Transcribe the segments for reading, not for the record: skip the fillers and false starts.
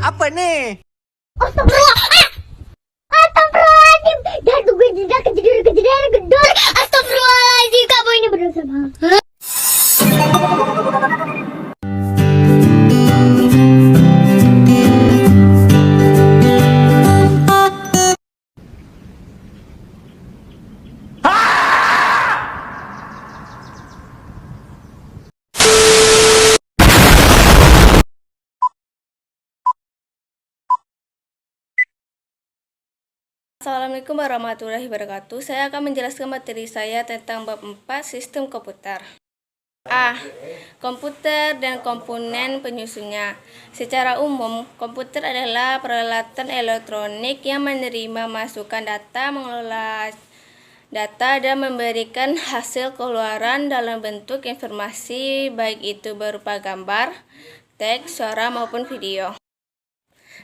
Apa nih? Astagfirullah. Astagfirullahaladzim. Dan gue tidak kejadian gedor. Astagfirullahaladzim. Kamu ini berdosa banget. Assalamualaikum warahmatullahi wabarakatuh. Saya akan menjelaskan materi saya tentang bab 4 sistem komputer. A. Komputer dan komponen penyusunnya. Secara umum, komputer adalah peralatan elektronik yang menerima masukan data, mengelola data, dan memberikan hasil keluaran dalam bentuk informasi, baik itu berupa gambar, teks, suara, maupun video.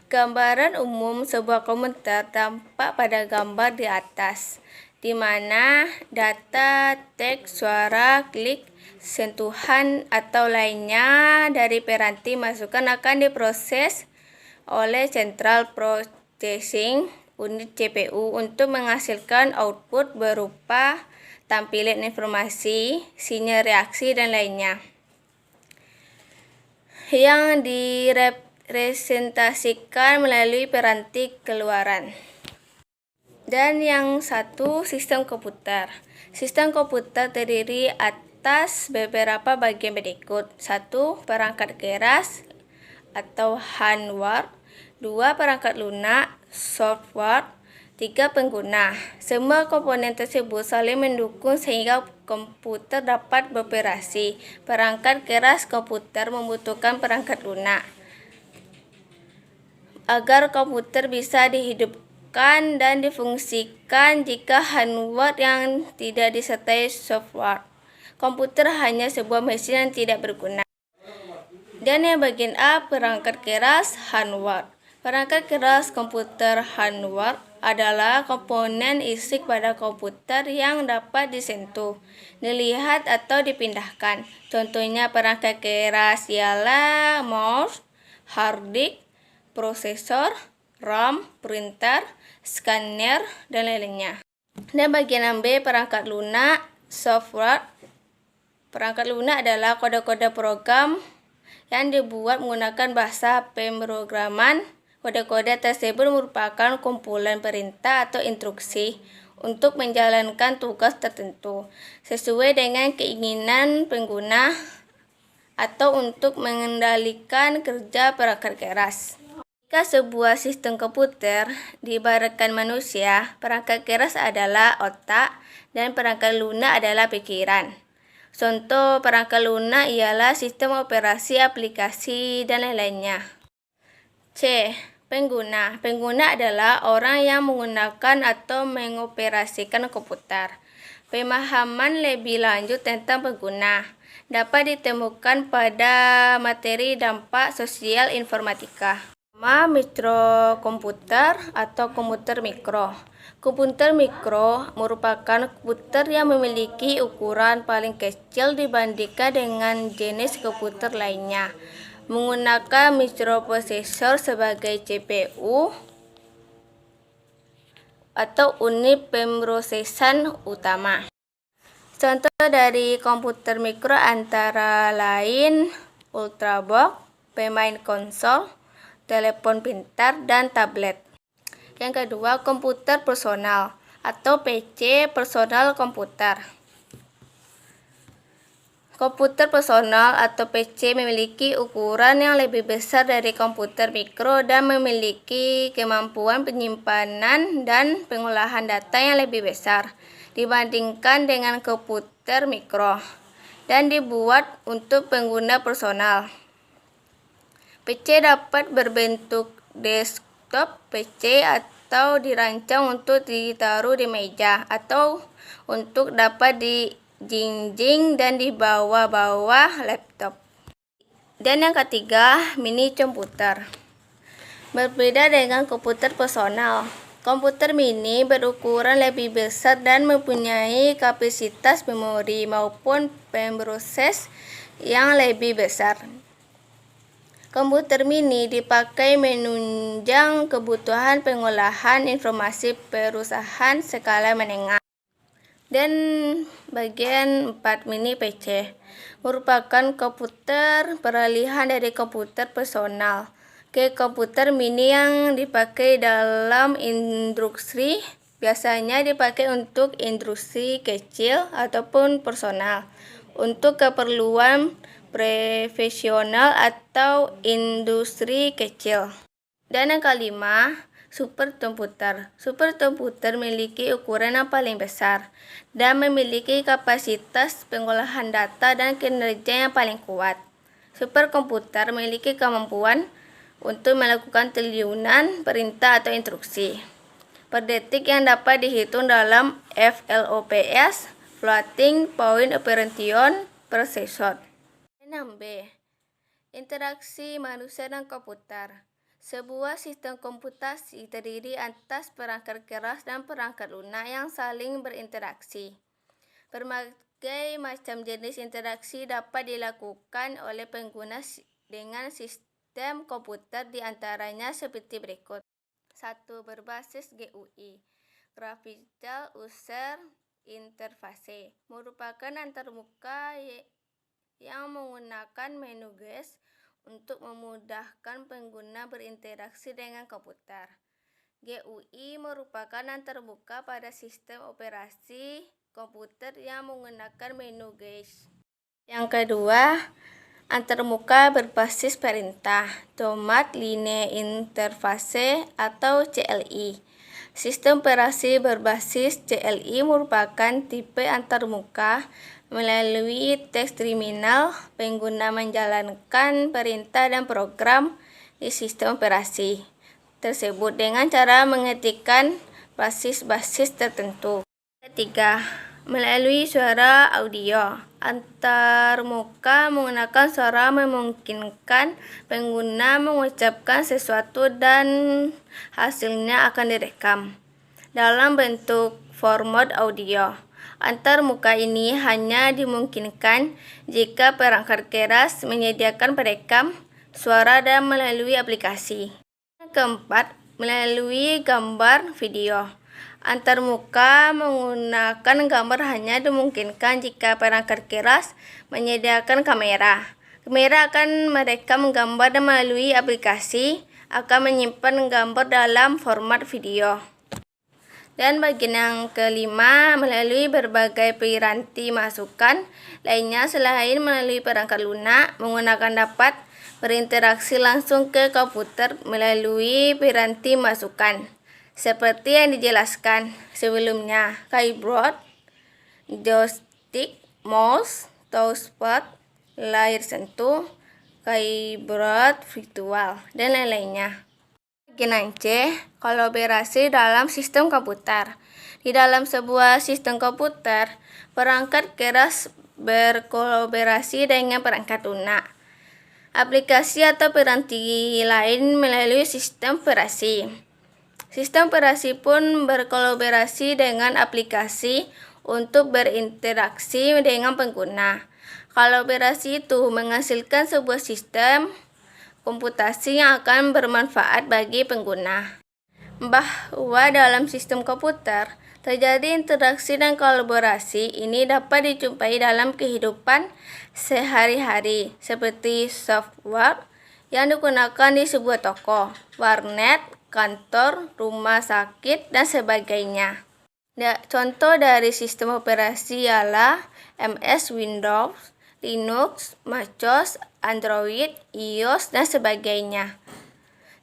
Gambaran umum sebuah komputer tampak pada gambar di atas, di mana data, teks, suara, klik, sentuhan, atau lainnya dari piranti masukan akan diproses oleh Central Processing Unit CPU untuk menghasilkan output berupa tampilan informasi, sinyal reaksi, dan lainnya yang direpresentasikan melalui piranti keluaran. Dan yang satu, sistem komputer. Sistem komputer terdiri atas beberapa bagian berikut. 1. Perangkat keras atau hardware. 2. Perangkat lunak, software. 3. Pengguna. Semua komponen tersebut saling mendukung sehingga komputer dapat beroperasi. Perangkat keras komputer membutuhkan perangkat lunak agar komputer bisa dihidupkan dan difungsikan. Jika hardware yang tidak disertai software, komputer hanya sebuah mesin yang tidak berguna. Dan yang bagian A, perangkat keras hardware. Perangkat keras komputer hardware adalah komponen isi pada komputer yang dapat disentuh, dilihat, atau dipindahkan. Contohnya perangkat keras ialah mouse, hard disk, prosesor, RAM, printer, scanner, dan lainnya. Dan bagian B, perangkat lunak, software. Perangkat lunak adalah kode-kode program yang dibuat menggunakan bahasa pemrograman. Kode-kode tersebut merupakan kumpulan perintah atau instruksi untuk menjalankan tugas tertentu sesuai dengan keinginan pengguna atau untuk mengendalikan kerja perangkat keras. Jika sebuah sistem komputer diibaratkan manusia, perangkat keras adalah otak dan perangkat lunak adalah pikiran. Contoh perangkat lunak ialah sistem operasi, aplikasi, dan lain-lainnya. C. Pengguna. Pengguna adalah orang yang menggunakan atau mengoperasikan komputer. Pemahaman lebih lanjut tentang pengguna dapat ditemukan pada materi dampak sosial informatika. Mikrokomputer atau komputer mikro. Komputer mikro merupakan komputer yang memiliki ukuran paling kecil dibandingkan dengan jenis komputer lainnya, menggunakan mikroprosesor sebagai CPU atau unit pemrosesan utama. Contoh dari komputer mikro antara lain ultrabook, pemain konsol, telepon pintar, dan tablet. Yang kedua, komputer personal atau PC, personal komputer. Komputer personal atau PC memiliki ukuran yang lebih besar dari komputer mikro dan memiliki kemampuan penyimpanan dan pengolahan data yang lebih besar dibandingkan dengan komputer mikro dan dibuat untuk pengguna personal. PC dapat berbentuk desktop PC atau dirancang untuk ditaruh di meja atau untuk dapat dijinjing dan di bawah-bawah laptop. Dan yang ketiga, mini komputer. Berbeda dengan komputer personal, komputer mini berukuran lebih besar dan mempunyai kapasitas memori maupun pemroses yang lebih besar. Komputer mini dipakai menunjang kebutuhan pengolahan informasi perusahaan skala menengah. Dan bagian 4 mini PC merupakan komputer peralihan dari komputer personal ke komputer mini yang dipakai dalam industri. Biasanya dipakai untuk industri kecil ataupun personal, untuk keperluan profesional atau industri kecil. Dan yang kelima, superkomputer. Superkomputer memiliki ukuran yang paling besar dan memiliki kapasitas pengolahan data dan kinerja yang paling kuat. Superkomputer memiliki kemampuan untuk melakukan triliunan perintah atau instruksi per detik yang dapat dihitung dalam FLOPS, Floating Point Operation Processor. 6B. Interaksi manusia dan komputer. Sebuah sistem komputasi terdiri atas perangkat keras dan perangkat lunak yang saling berinteraksi. Berbagai macam jenis interaksi dapat dilakukan oleh pengguna dengan sistem komputer, di antaranya seperti berikut. 1. Berbasis GUI, Graphical User Interface, merupakan antarmuka yang menggunakan menu GUI untuk memudahkan pengguna berinteraksi dengan komputer. GUI merupakan antarmuka pada sistem operasi komputer yang menggunakan menu GUI. Yang kedua, antarmuka berbasis perintah, Command Line Interface atau CLI. Sistem operasi berbasis CLI merupakan tipe antarmuka melalui teks terminal. Pengguna menjalankan perintah dan program di sistem operasi tersebut dengan cara mengetikkan basis-basis tertentu. Ketiga, melalui suara audio. Antarmuka menggunakan suara memungkinkan pengguna mengucapkan sesuatu dan hasilnya akan direkam dalam bentuk format audio. Antarmuka ini hanya dimungkinkan jika perangkat keras menyediakan perekam suara dan melalui aplikasi. Yang keempat, melalui gambar video. Antarmuka menggunakan gambar hanya dimungkinkan jika perangkat keras menyediakan kamera. Kamera akan merekam gambar dan melalui aplikasi akan menyimpan gambar dalam format video. Dan bagian yang kelima, melalui berbagai piranti masukan lainnya selain melalui perangkat lunak, menggunakan dapat berinteraksi langsung ke komputer melalui piranti masukan. Seperti yang dijelaskan sebelumnya, keyboard, joystick, mouse, touchpad, layar sentuh, keyboard virtual, dan lain-lainnya. Bagian C, kolaborasi dalam sistem komputer. Di dalam sebuah sistem komputer, perangkat keras berkolaborasi dengan perangkat lunak, aplikasi atau piranti lain melalui sistem operasi. Sistem operasi pun berkolaborasi dengan aplikasi untuk berinteraksi dengan pengguna. Kolaborasi itu menghasilkan sebuah sistem komputasi yang akan bermanfaat bagi pengguna. Bahwa dalam sistem komputer terjadi interaksi dan kolaborasi ini dapat dijumpai dalam kehidupan sehari-hari, seperti software yang digunakan di sebuah toko, warnet, kantor, rumah sakit, dan sebagainya. Contoh dari sistem operasi ialah MS Windows, Linux, MacOS, Android, iOS, dan sebagainya.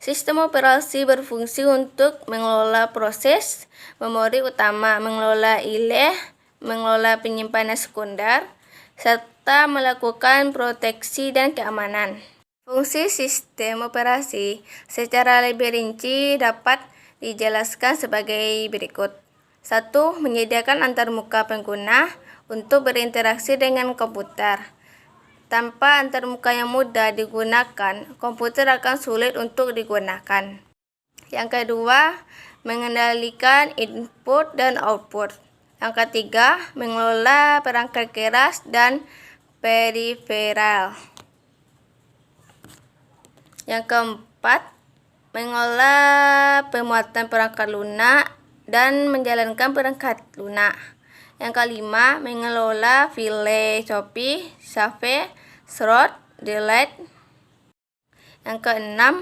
Sistem operasi berfungsi untuk mengelola proses, memori utama, mengelola ILE, mengelola penyimpanan sekunder, serta melakukan proteksi dan keamanan. Fungsi sistem operasi secara lebih rinci dapat dijelaskan sebagai berikut. 1. Menyediakan antarmuka pengguna untuk berinteraksi dengan komputer. Tanpa antarmuka yang mudah digunakan, komputer akan sulit untuk digunakan. Yang kedua, mengendalikan input dan output. Yang ketiga, mengelola perangkat keras dan periferal. Yang keempat, mengolah pemuatan perangkat lunak dan menjalankan perangkat lunak. Yang kelima, mengelola file Shopee, Save, Throat, Delete. Yang keenam,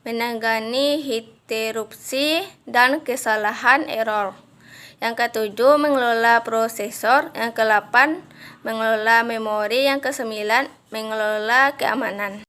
menangani interupsi dan kesalahan error. Yang ketujuh, mengelola prosesor. Yang kedelapan, mengelola memori. Yang kesembilan, mengelola keamanan.